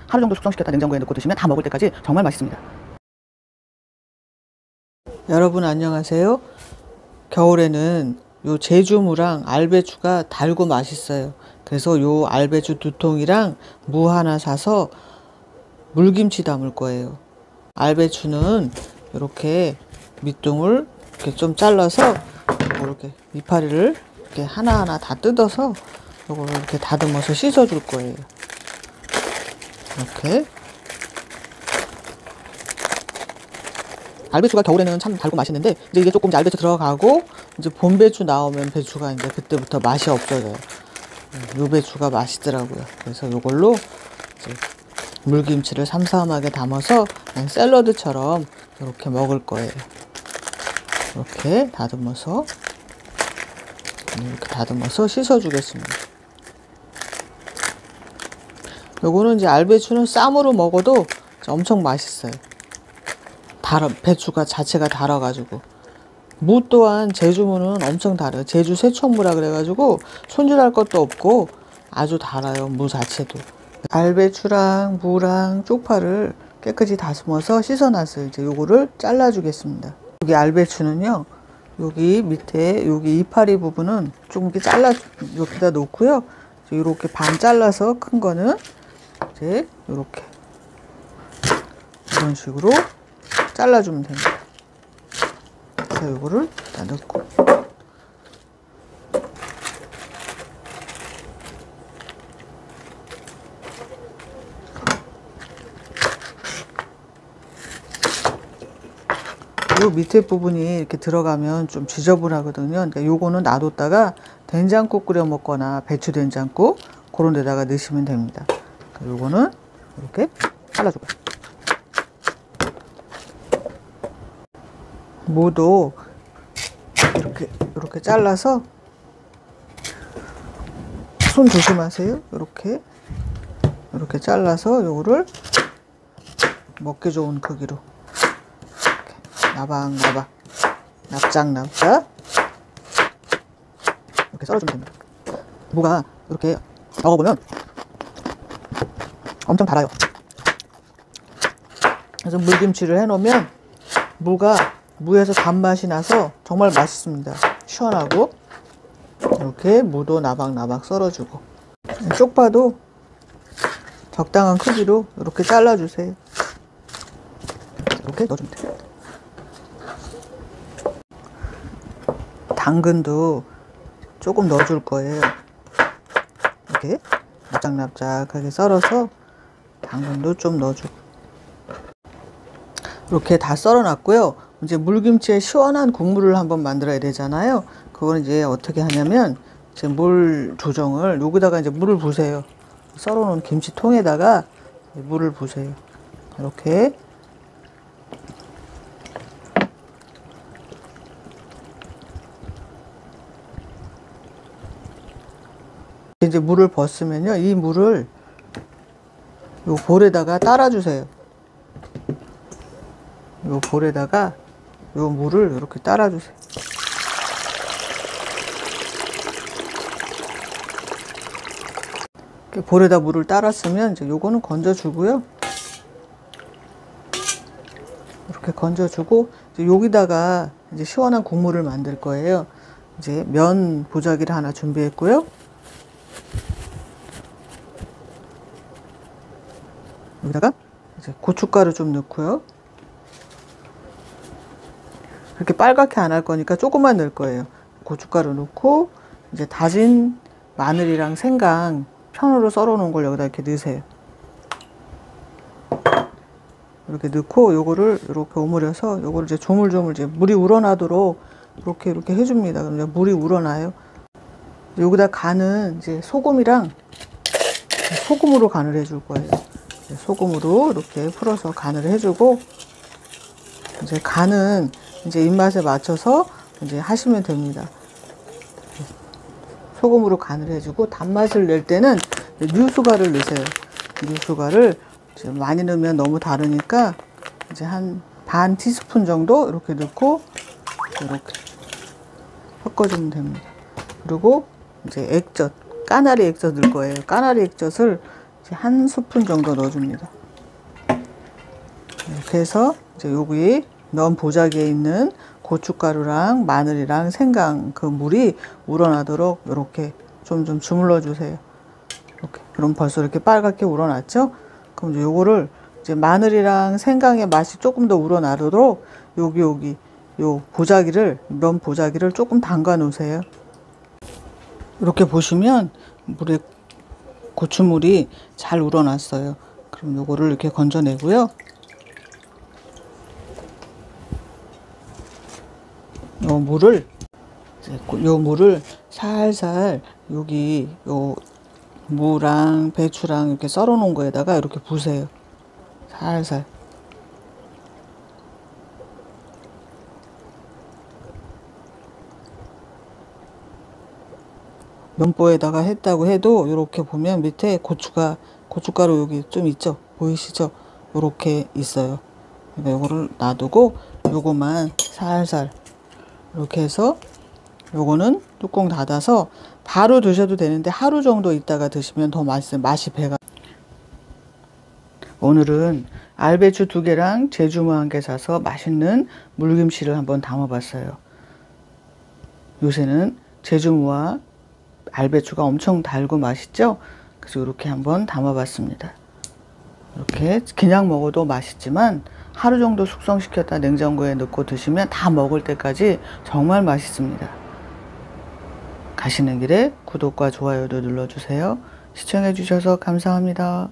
하루 정도 숙성시켰다 냉장고에 넣고 드시면 다 먹을 때까지 정말 맛있습니다. 여러분 안녕하세요. 겨울에는 요 제주무랑 알배추가 달고 맛있어요. 그래서 요 알배추 2통이랑 무 하나 사서 물김치 담을 거예요. 알배추는 이렇게 밑둥을 이렇게 좀 잘라서 이렇게 이파리를 이렇게 하나하나 다 뜯어서 요거를 이렇게 다듬어서 씻어 줄 거예요. 이렇게. 알배추가 겨울에는 참 달고 맛있는데 이제 이게 조금 이제 알배추 들어가고 이제 봄 배추 나오면 배추가 이제 그때부터 맛이 없어져요. 요 배추가 맛있더라고요. 그래서 요걸로 이제 물김치를 삼삼하게 담아서 그냥 샐러드처럼 이렇게 먹을 거예요. 이렇게 다듬어서 씻어 주겠습니다. 요거는 이제 알배추는 쌈으로 먹어도 엄청 맛있어요. 배추가 자체가 달아가지고. 무 또한 제주무는 엄청 달아요. 제주 새총무라 그래가지고 손질할 것도 없고 아주 달아요. 무 자체도. 알배추랑 무랑 쪽파를 깨끗이 다듬어서 씻어놨어요. 이제 요거를 잘라주겠습니다. 여기 알배추는요, 여기 밑에 여기 이파리 부분은 조금 이렇게 여기다 놓고요. 이렇게 반 잘라서 큰 거는 이제 이렇게 이런 식으로 잘라주면 됩니다. 그래서 요거를 다 넣고 요 밑에 부분이 이렇게 들어가면 좀 지저분하거든요. 그러니까 요거는 놔뒀다가 된장국 끓여 먹거나 배추 된장국 그런 데다가 넣으시면 됩니다. 그러니까 요거는 이렇게 잘라주고 무도 이렇게 잘라서 손 조심하세요. 이렇게 잘라서 요거를 먹기 좋은 크기로 나박나박 납작납작 이렇게 썰어주면 됩니다. 무가 이렇게 먹어보면 엄청 달아요. 그래서 물김치를 해놓으면 무에서 단맛이 나서 정말 맛있습니다. 시원하고. 이렇게 무도 나박나박 썰어주고 쪽파도 적당한 크기로 이렇게 잘라주세요. 이렇게 넣어주면 돼요. 당근도 조금 넣어줄 거예요. 이렇게 납작납작하게 썰어서 당근도 좀 넣어주고 이렇게 다 썰어놨고요. 이제 물김치에 시원한 국물을 한번 만들어야 되잖아요. 그거는 이제 어떻게 하냐면 이제 물 조정을 여기다가 이제 물을 부으세요. 썰어놓은 김치통에다가 물을 부으세요. 이렇게 이제 물을 벗으면요, 이 물을 요 볼에다가 따라주세요. 요 볼에다가 요 물을 이렇게 따라주세요. 이렇게 볼에다 물을 따랐으면 이제 요거는 건져주고요. 이렇게 건져주고 이제 여기다가 이제 시원한 국물을 만들 거예요. 이제 면 보자기를 하나 준비했고요. 여기다가 이제 고춧가루 좀 넣고요. 그렇게 빨갛게 안 할 거니까 조금만 넣을 거예요. 고춧가루 넣고 이제 다진 마늘이랑 생강 편으로 썰어 놓은 걸 여기다 이렇게 넣으세요. 이렇게 넣고 요거를 이렇게 오므려서 요거를 이제 조물조물 이제 물이 우러나도록 이렇게 해줍니다. 그럼 이제 물이 우러나요. 여기다 간은 이제 소금으로 간을 해줄 거예요. 소금으로 이렇게 풀어서 간을 해주고 이제 간은 이제 입맛에 맞춰서 이제 하시면 됩니다. 소금으로 간을 해주고 단맛을 낼 때는 유수가를 넣으세요. 유수가를 많이 넣으면 너무 다르니까 이제 한 반 티스푼 정도 이렇게 넣고 이렇게 섞어주면 됩니다. 그리고 이제 액젓, 까나리 액젓 넣을 거예요. 까나리 액젓을 이제 한 스푼 정도 넣어줍니다. 이렇게 해서 이제 여기 면 보자기에 있는 고춧가루랑 마늘이랑 생강 그 물이 우러나도록 이렇게 좀 주물러 주세요. 이렇게. 그럼 벌써 이렇게 빨갛게 우러났죠? 그럼 이제 요거를 이제 마늘이랑 생강의 맛이 조금 더 우러나도록 여기 요 보자기를 면 보자기를 조금 담가 놓으세요. 이렇게 보시면 물에 고추물이 잘 우러났어요. 그럼 요거를 이렇게 건져내고요. 요 물을 살살 여기 요 무랑 배추랑 이렇게 썰어 놓은 거에다가 이렇게 부으세요. 살살. 면보에다가 했다고 해도 이렇게 보면 밑에 고춧가루 여기 좀 있죠? 보이시죠? 이렇게 있어요. 그러니까 요거를 놔두고 요거만 살살 이렇게 해서 요거는 뚜껑 닫아서 바로 드셔도 되는데 하루 정도 있다가 드시면 더 맛있어요. 맛이 배가. 오늘은 알배추 2개랑 제주무 1개 사서 맛있는 물김치를 한번 담아봤어요. 요새는 제주무와 알배추가 엄청 달고 맛있죠? 그래서 이렇게 한번 담아봤습니다. 이렇게 그냥 먹어도 맛있지만 하루 정도 숙성시켰다 냉장고에 넣고 드시면 다 먹을 때까지 정말 맛있습니다. 가시는 길에 구독과 좋아요도 눌러주세요. 시청해주셔서 감사합니다.